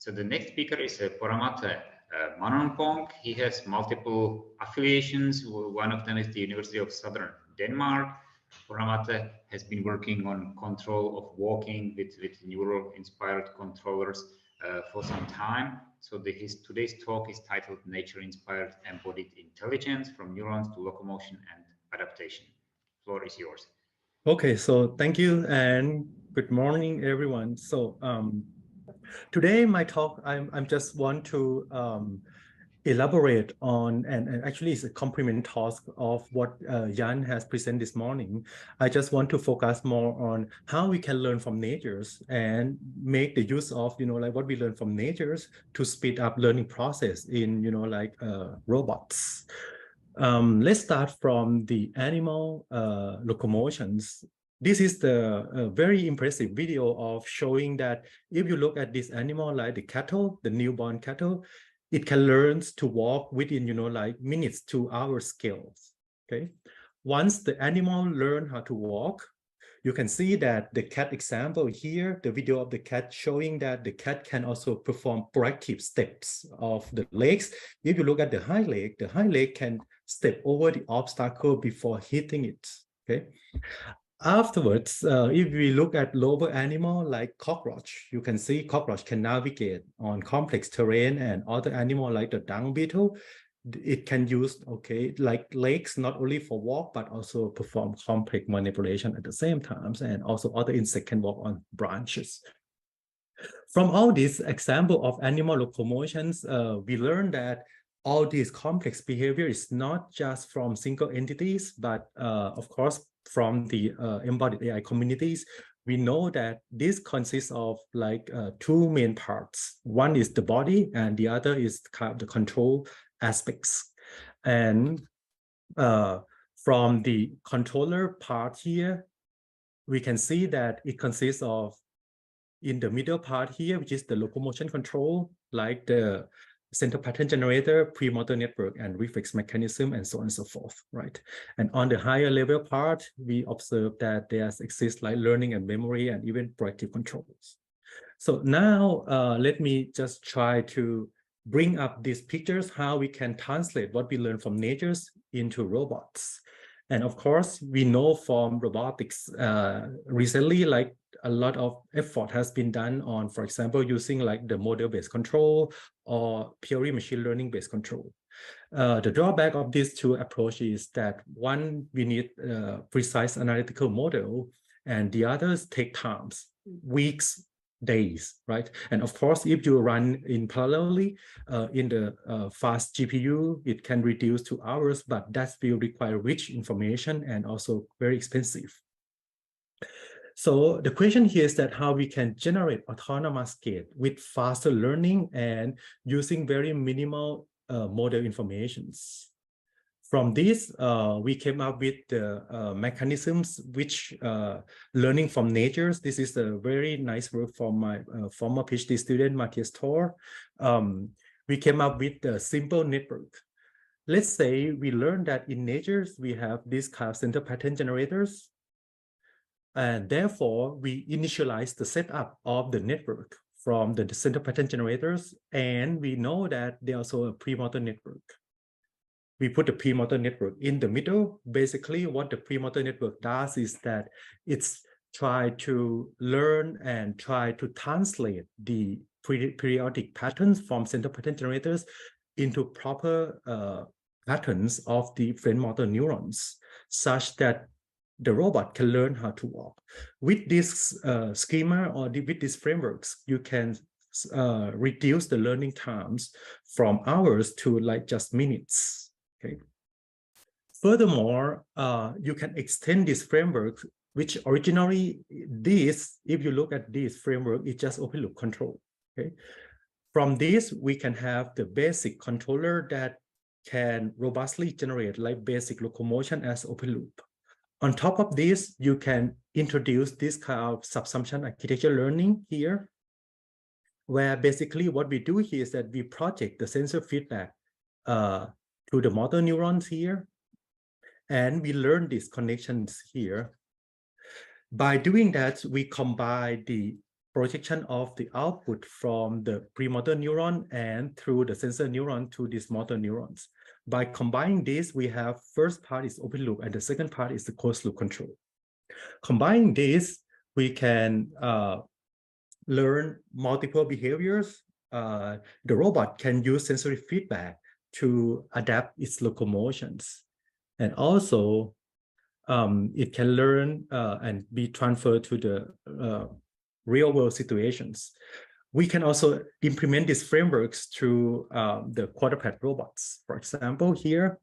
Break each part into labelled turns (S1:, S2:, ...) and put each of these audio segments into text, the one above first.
S1: So the next speaker is Poramate Manoonpong. He has multiple affiliations. One of them is the University of Southern Denmark. Poramate has been working on control of walking with neural-inspired controllers for some time. So today's talk is titled Nature-Inspired Embodied Intelligence from Neurons to Locomotion and Adaptation. The floor is yours.
S2: Okay, so thank you and good morning, everyone. So today my talk, I'm just want to elaborate on, and actually it's a complement task of what Jan has presented this morning. I just want to focus more on how we can learn from natures and make the use of, like what we learn from natures to speed up learning process in, robots. Let's start from the animal locomotions. This is the very impressive video of showing that if you look at this animal like the cattle, the newborn cattle, it can learn to walk within, like minutes to hours scales, okay? Once the animal learn how to walk, you can see that the cat example here, the video of the cat showing that the cat can also perform proactive steps of the legs. If you look at the hind leg can step over the obstacle before hitting it, okay? Afterwards, if we look at lower animal like cockroach, you can see cockroach can navigate on complex terrain, and other animal like the dung beetle, it can use, like legs not only for walk, but also perform complex manipulation at the same time, and also other insects can walk on branches. From all these example of animal locomotions, we learned that all these complex behavior is not just from single entities, but of course, from the embodied AI communities. We know that this consists of like two main parts. One is the body and the other is kind of the control aspects. And from the controller part here, we can see that it consists of, in the middle part here, which is the locomotion control, like the center pattern generator, premotor network, and reflex mechanism, and so on and so forth, right? And on the higher level part, we observe that there exists like learning and memory and even proactive controls. So now let me just try to bring up these pictures, how we can translate what we learn from natures into robots. And of course, we know from robotics recently, like a lot of effort has been done on, for example, using like the model-based control or purely machine learning-based control. The drawback of these two approaches is that one, we need a precise analytical model, and the others take times, weeks, days, right? And of course, if you run in parallelly in the fast GPU, it can reduce to hours, but that will require rich information and also very expensive. So the question here is that how we can generate autonomous gate with faster learning and using very minimal model informations. From this, we came up with the mechanisms which learning from natures. This is a very nice work from my former PhD student, Matthias Thor. We came up with the simple network. Let's say we learned that in natures, we have this kind of center pattern generators. And therefore, we initialize the setup of the network from the center pattern generators. And we know that there's also a premotor network. We put the premotor network in the middle. Basically, what the premotor network does is that it's try to learn and try to translate the periodic patterns from center pattern generators into proper patterns of the different motor neurons, such that the robot can learn how to walk. With this schema or with these frameworks, you can reduce the learning times from hours to like just minutes. Okay. Furthermore, you can extend this framework, which originally if you look at this framework, it's just open loop control. Okay. From this, we can have the basic controller that can robustly generate like basic locomotion as open loop. On top of this, you can introduce this kind of subsumption architecture learning here, where basically what we do here is that we project the sensor feedback to the motor neurons here, and we learn these connections here. By doing that, we combine the projection of the output from the premotor neuron and through the sensor neuron to these motor neurons. By combining this, we have first part is open loop and the second part is the closed loop control. Combining this, we can learn multiple behaviors. The robot can use sensory feedback to adapt its locomotions. And also, it can learn and be transferred to the real-world situations. We can also implement these frameworks through the quadruped robots. For example, here,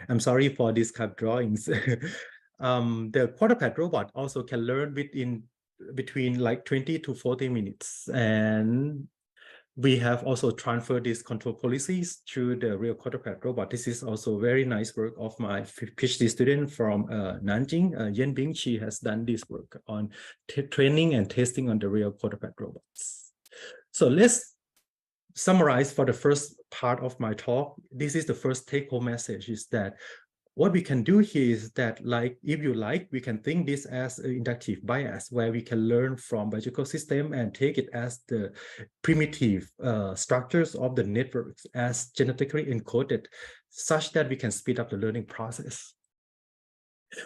S2: I'm sorry for these kind of drawings. The quadruped robot also can learn between like 20 to 40 minutes. And we have also transferred these control policies to the real quadruped robot. This is also very nice work of my PhD student from Nanjing, Yen Bing. She has done this work on training and testing on the real quadruped robots. So let's summarize for the first part of my talk. This is the first take-home message, is that what we can do here is that, like, if you like, we can think this as an inductive bias, where we can learn from biological system and take it as the primitive structures of the networks as genetically encoded, such that we can speed up the learning process.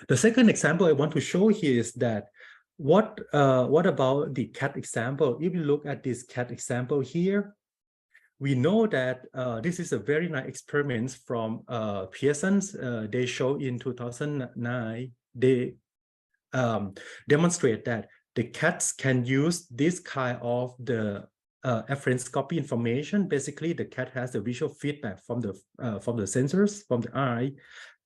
S2: The second example I want to show here is that what about the cat example? If you look at this cat example here, we know that this is a very nice experiment from Pearson's. They show in 2009, they demonstrate that the cats can use this kind of the afferent copy information. Basically, the cat has the visual feedback from the sensors, from the eye,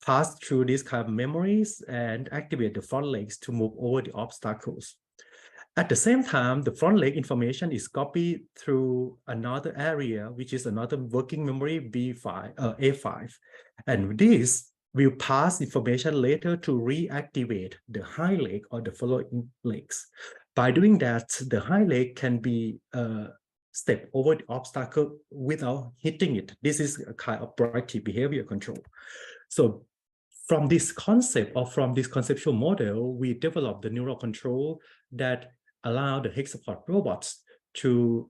S2: pass through these kind of memories and activate the front legs to move over the obstacles. At the same time, the front leg information is copied through another area, which is another working memory A5. And this will pass information later to reactivate the hind leg or the following legs. By doing that, the hind leg can be step over the obstacle without hitting it. This is a kind of proactive behavior control. So from this concept, or from this conceptual model, we developed the neural control that allow the hexapod robots to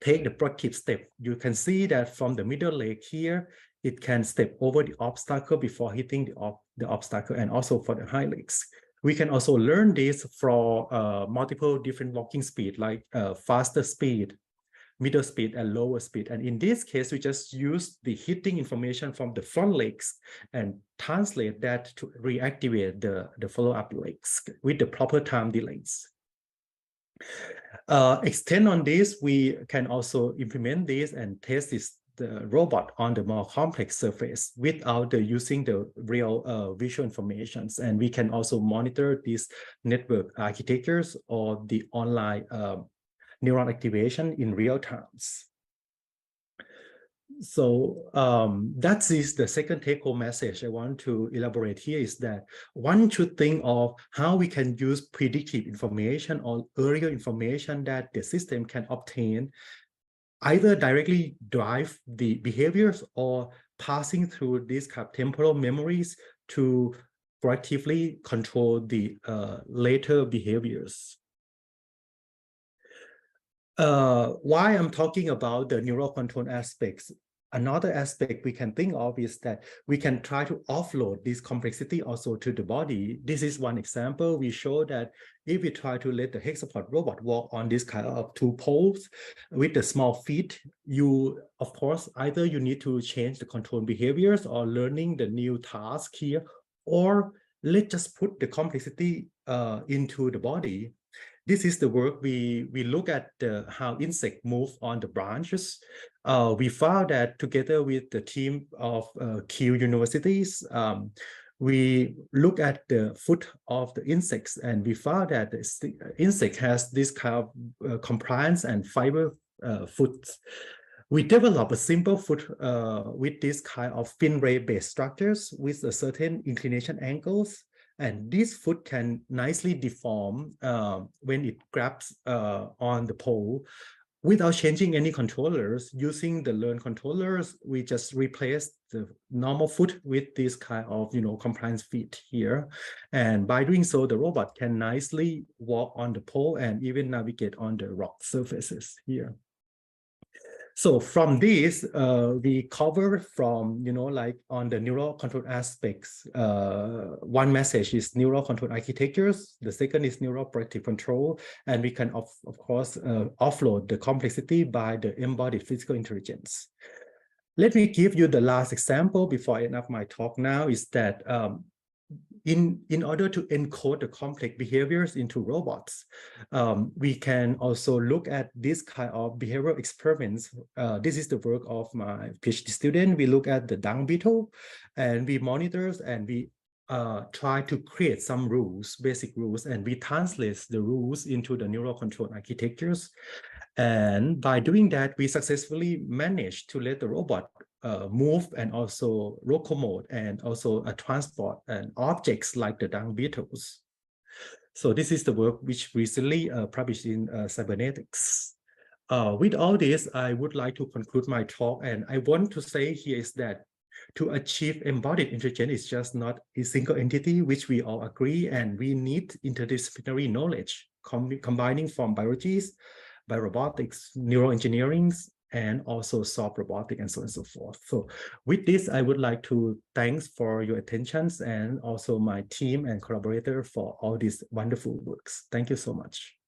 S2: take the proactive step. You can see that from the middle leg here, it can step over the obstacle before hitting the obstacle, and also for the hind legs. We can also learn this from multiple different walking speed, like faster speed, middle speed, and lower speed. And in this case, we just use the hitting information from the front legs and translate that to reactivate the follow-up legs with the proper time delays. Extend on this, we can also implement this and test the robot on the more complex surface without using the real visual informations. And we can also monitor these network architectures or the online neuron activation in real times. So that is the second take-home message I want to elaborate here, is that one should think of how we can use predictive information or earlier information that the system can obtain, either directly drive the behaviors or passing through these kind of temporal memories to proactively control the later behaviors. Why I'm talking about the neural control aspects, another aspect we can think of is that we can try to offload this complexity also to the body. This is one example. We show that if we try to let the hexapod robot walk on this kind of two poles with the small feet, of course, either you need to change the control behaviors or learning the new task here, or let's just put the complexity into the body. This is the work we look at how insects move on the branches. We found that together with the team of Kew universities, we look at the foot of the insects, and we found that the insect has this kind of compliance and fiber foot. We develop a simple foot with this kind of fin ray-based structures with a certain inclination angles. And this foot can nicely deform when it grabs on the pole. without changing any controllers, using the learn controllers, we just replace the normal foot with this kind of, compliance feet here. And by doing so, the robot can nicely walk on the pole and even navigate on the rock surfaces here. So from this, we covered from, like on the neural control aspects. One message is neural control architectures. The second is neural predictive control. And we can, of course, offload the complexity by the embodied physical intelligence. Let me give you the last example before I end up my talk now is that in order to encode the complex behaviors into robots, we can also look at this kind of behavioral experiments. This is the work of my PhD student. We look at the dung beetle and we monitor and we try to create some rules, basic rules, and we translate the rules into the neural control architectures. And by doing that, we successfully managed to let the robot move and also locomote and also transport and objects like the dung beetles. So this is the work which recently published in Cybernetics. With all this, I would like to conclude my talk, and I want to say here is that to achieve embodied intelligence is just not a single entity, which we all agree, and we need interdisciplinary knowledge combining from biologies, biorobotics, neuroengineering, and also soft robotics and so on and so forth. So with this, I would like to thanks for your attentions and also my team and collaborator for all these wonderful works. Thank you so much.